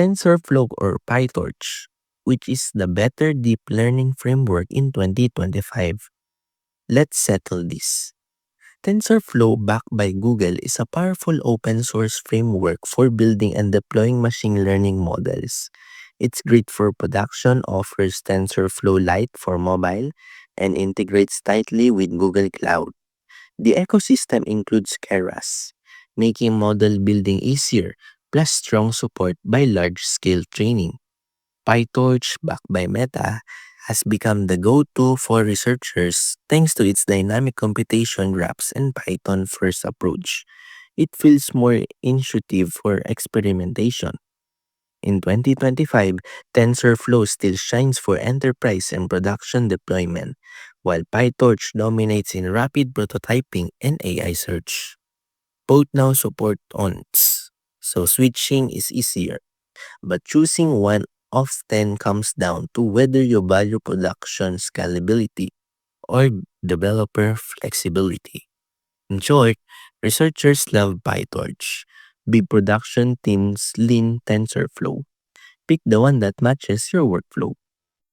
TensorFlow or PyTorch, which is the better deep learning framework in 2025. Let's settle this. TensorFlow, backed by Google, is a powerful open source framework for building and deploying machine learning models. It's great for production, offers TensorFlow Lite for mobile, and integrates tightly with Google Cloud. The ecosystem includes Keras, making model building easier, plus strong support by large-scale training. PyTorch, backed by Meta, has become the go-to for researchers thanks to its dynamic computation graphs and Python-first approach. It feels more intuitive for experimentation. In 2025, TensorFlow still shines for enterprise and production deployment, while PyTorch dominates in rapid prototyping and AI search. Both now support ONTs, so switching is easier, but choosing one often comes down to whether you value production scalability or developer flexibility. In short, researchers love PyTorch. Big production teams lean TensorFlow. Pick the one that matches your workflow.